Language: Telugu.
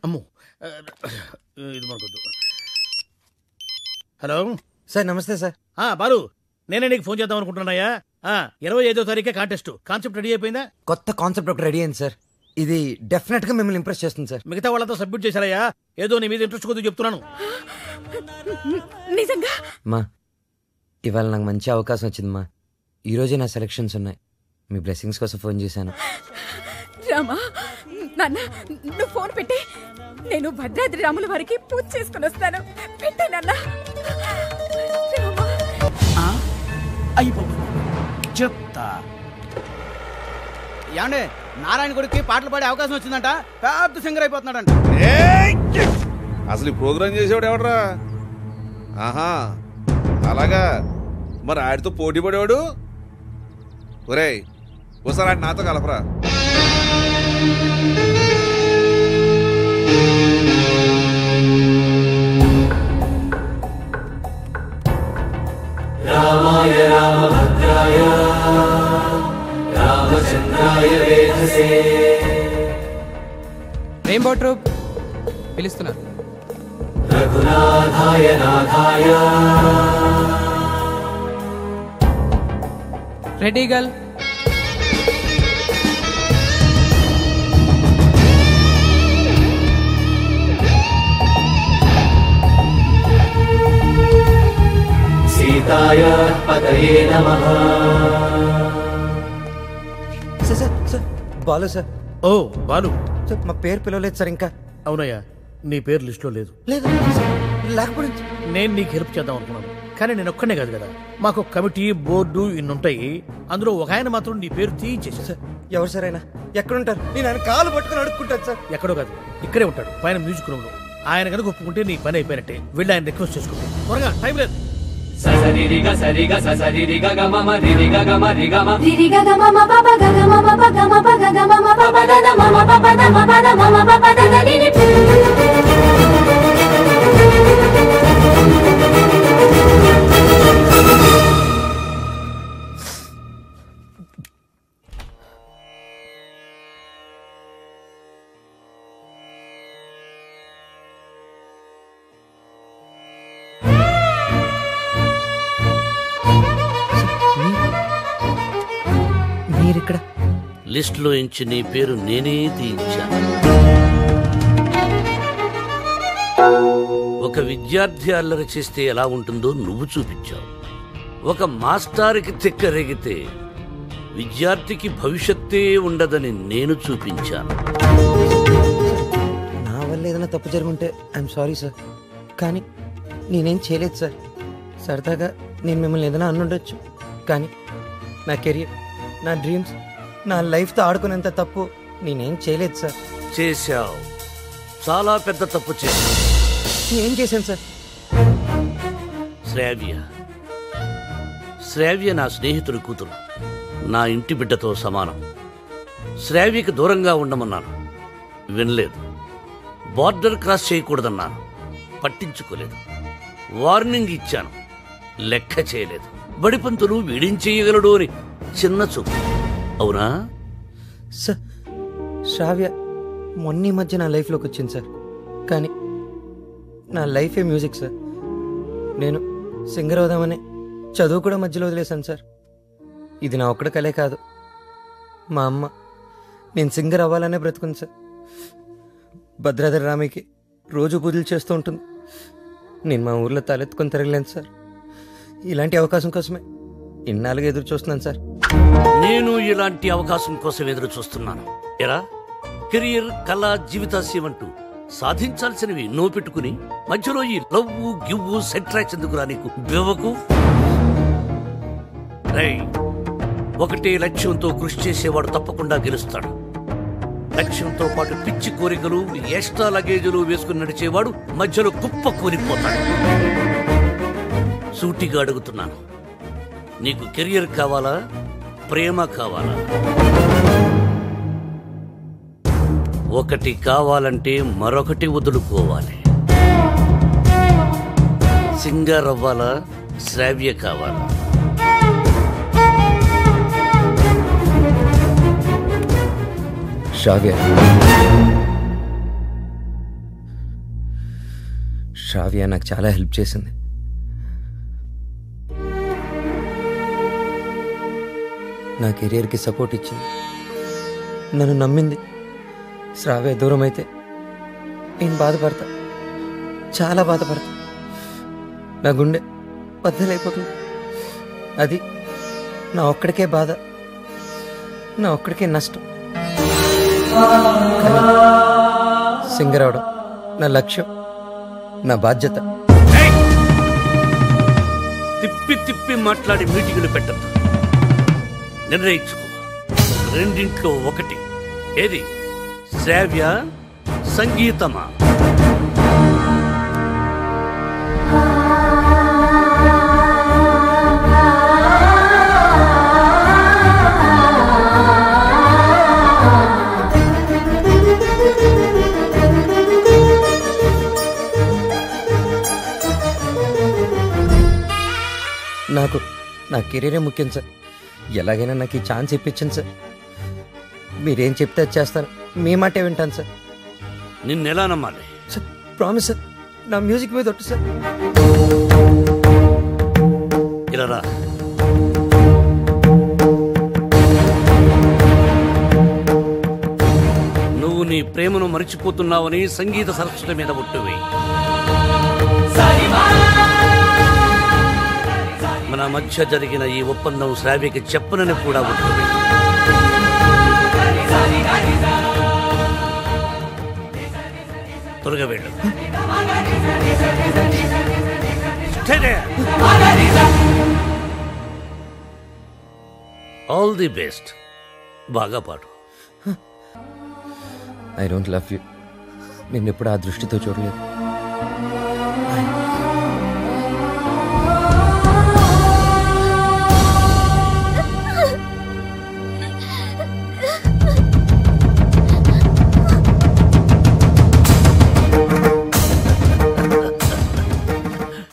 అమ్మో ఇది మనకొద్దు. హలో సార్, నమస్తే సార్. బాలు, నేనే నీకు ఫోన్ చేద్దాం అనుకుంటున్నాయా. 25వ తారీఖే కాంటెస్ట్. కాన్సెప్ట్ రెడీ అయిపోయిందా? కొత్త కాన్సెప్ట్ ఒకటి రెడీ అయింది సార్. ఇది డెఫినెట్ గా మిమ్మల్ని ఇంప్రెస్ చేస్తుంది సార్. మిగతా వాళ్ళతో సబ్మిట్ చేశారయ్యా. ఏదో నీ మీద ఇంట్రెస్ట్ కొద్దిగా చెప్తున్నాను. నిజంగా మా ఇవాళ నాకు మంచి అవకాశం వచ్చింది మా. ఈరోజే నా సెలక్షన్స్ ఉన్నాయి. మీ బ్లెస్సింగ్స్ కోసం ఫోన్ చేశాను. రామా, నాన్న నువ్వు ఫోన్ పెట్టి, నేను భద్రాద్రి రాముల వారికి పూజ చేసుకుని వస్తాను. పెట్టే నాన్న. చెప్తా. ఏమండే, నారాయణ గుడికి పాటలు పాడే అవకాశం వచ్చిందంట. పెద్ద సింగర్ అయిపోతున్నాడంట. అసలు ఈ ప్రోగ్రామ్ చేసేవాడు ఎవడరా? ఆహా, అలాగా. మరి ఆడితో పోటీ పడేవాడు. ఒరేయ్, ఒకసారి ఆడి నాతో కలపరా. రామాయ రామభద్రాయ రామచంద్రాయ వేధసే. రెయిన్బో ట్రూప్ పిలుస్తున్నారు. రఘునాథాయ నాథాయ. Ready girl. సీతాయ పతయే నమః. Sir sir sir, Balu sir. ఓ బాలు సార్, మా పేరు పిలవలేదు సార్ ఇంకా. అవునయ్యా, నీ పేరు లిస్టులో లేదు. లేదు సార్, లేకపోతే నేను నీకు హెల్ప్ చేద్దాం అనుకున్నాను, కానీ నేను ఒక్కనే కాదు కదా. మాకు కమిటీ, బోర్డు ఇన్నుంటాయి. అందులో ఒక ఆయన మాత్రం నీ పేరు తీయించేసి. సార్, ఎవరు సార్ అయినా ఎక్కడుంటారు? నేను ఆయన కాలు పట్టుకుని అడుక్కుంటాను సార్. ఎక్కడో కాదు, ఇక్కడే ఉంటాడు, పైన మ్యూజిక్ రూమ్ లో. ఆయన కనుక ఒప్పుకుంటే నీ పని అయిపోయినట్టే. వెళ్ళి ఆయన రిక్వెస్ట్ చేసుకుంటాం. త్వరగా, టైం లేదు. ససరిరిగ సరిగ ససరిరిగ గమమ రిరిగ గమ రిగమ రిరిగ గమమ పప గమ పప గమ పగ గమ పప దద మమ పప దమ పద మమ పప దద రిరి. మీరిక్కడ లిస్టులో ఇంచి నీ పేరు నేనే తీయించాను. ఒక విద్యార్థి అల్లరి చేస్తే ఎలా ఉంటుందో నువ్వు చూపించావు. ఒక మాస్టారుకి తిక్కరేగితే విద్యార్థికి భవిష్యత్తే ఉండదని నేను చూపించాను. నా వల్ల ఏదైనా తప్పు జరుగుంటే ఐఎమ్ సారీ సార్, కానీ నేనేం చేయలేదు సార్. సరదాగా నేను మిమ్మల్ని ఏదైనా అనుండొచ్చు, కానీ నా కెరియర్, నా డ్రీమ్స్, నా లైఫ్తో ఆడుకునేంత తప్పు నేనేం చేయలేదు సార్. చేశావు, చాలా పెద్ద తప్పు చేశావు. ఏం చేశాను సార్? శ్రావ్య నా స్నేహితుడి కూతురు, నా ఇంటి బిడ్డతో సమానం. శ్రావ్యకి దూరంగా ఉండమన్నాను, వినలేదు. బార్డర్ క్రాస్ చేయకూడదన్నాను, పట్టించుకోలేదు. వార్నింగ్ ఇచ్చాను, లెక్క చేయలేదు. బడిపంతులు వీడించేయగలడు అని చిన్న చూపు. అవునా సార్? శ్రావ్య మొన్న మధ్య నా లైఫ్లోకి వచ్చింది సార్, కానీ నా లైఫే మ్యూజిక్ సార్. నేను సింగర్ అవుదామని చదువు కూడా మధ్యలో వదిలేశాను సార్. ఇది నా ఒక్కడ కలే కాదు, మా అమ్మ నేను సింగర్ అవ్వాలనే బ్రతుకుంది సార్. భద్రాద్రి రామికి రోజు పూజలు చేస్తూ ఉంటుంది. నేను మా ఊర్లో తలెత్తుకొని తిరగలేను సార్. ఇలాంటి అవకాశం కోసమే ఇన్నాళ్ళుగా ఎదురు చూస్తున్నాను సార్. నేను ఇలాంటి అవకాశం కోసం ఎదురు చూస్తున్నాను. ఎరా, కెరియర్, కళ, జీవితాశయం అంటూ సాధించాల్సినవి ఎన్నో పెట్టుకుని మధ్యలో ఈ లవ్వు గివ్వు సెంట్రాక్స్ ఎందుకురా నీకు? బివ్వకు. ఒకటే లక్ష్యంతో కృషి చేసేవాడు తప్పకుండా గెలుస్తాడు. లక్ష్యంతో పాటు పిచ్చి కోరికలు, ఎక్స్ట్రా లగేజీలు వేసుకుని నడిచేవాడు మధ్యలో కుప్ప కూలిపోతాడు. సూటిగా అడుగుతున్నాను, నీకు కెరియర్ కావాలా, ప్రేమ కావాలా? ఒకటి కావాలంటే మరొకటి వదులుకోవాలి. సింగర్ అవ్వాలా, శ్రావ్య కావాలా? శ్రావ్య. శ్రావ్య నాకు చాలా హెల్ప్ చేసింది. నా కెరియర్కి సపోర్ట్ ఇచ్చింది, నన్ను నమ్మింది. శ్రావ్య దూరం అయితే నేను బాధపడతా, చాలా బాధపడతా. నా గుండె బద్దలైపోతుంది. అది నా ఒక్కడికే బాధ, నా ఒక్కడికే నష్టం. కానీ సింగర్ అవడం నా లక్ష్యం, నా బాధ్యత. తిప్పి తిప్పి మాట్లాడి మీటింగులు పెట్టద్దు. నిర్ణయించుకో, రెండింట్లో ఒకటి. ఏది, శ్రావ్య సంగీతమా? నాకు నా కెరీరే ముఖ్యం సార్. ఎలాగైనా నాకు ఈ ఛాన్స్ ఇప్పించండి సార్. మీరేం చెప్తే అది చేస్తాను, మీ మాటే వింటాను సార్. నిన్నెలా నమ్మాలి? సార్ ప్రామిస్ సార్, నా మ్యూజిక్ మీద ఒట్టు సార్. ఇలా రా. నువ్వు నీ ప్రేమను మరిచిపోతున్నావని సంగీత సరస్వతి మీద ఒట్టువి. మన మధ్య జరిగిన ఈ ఒప్పందం శ్రావ్యకి చెప్పనని కూడా ఒట్టువి. త్వరగా వెళ్ళు. All the best. బాగా పాడు. I don't love you. నిన్నెప్పుడు ఆ దృష్టితో చూడలేదు.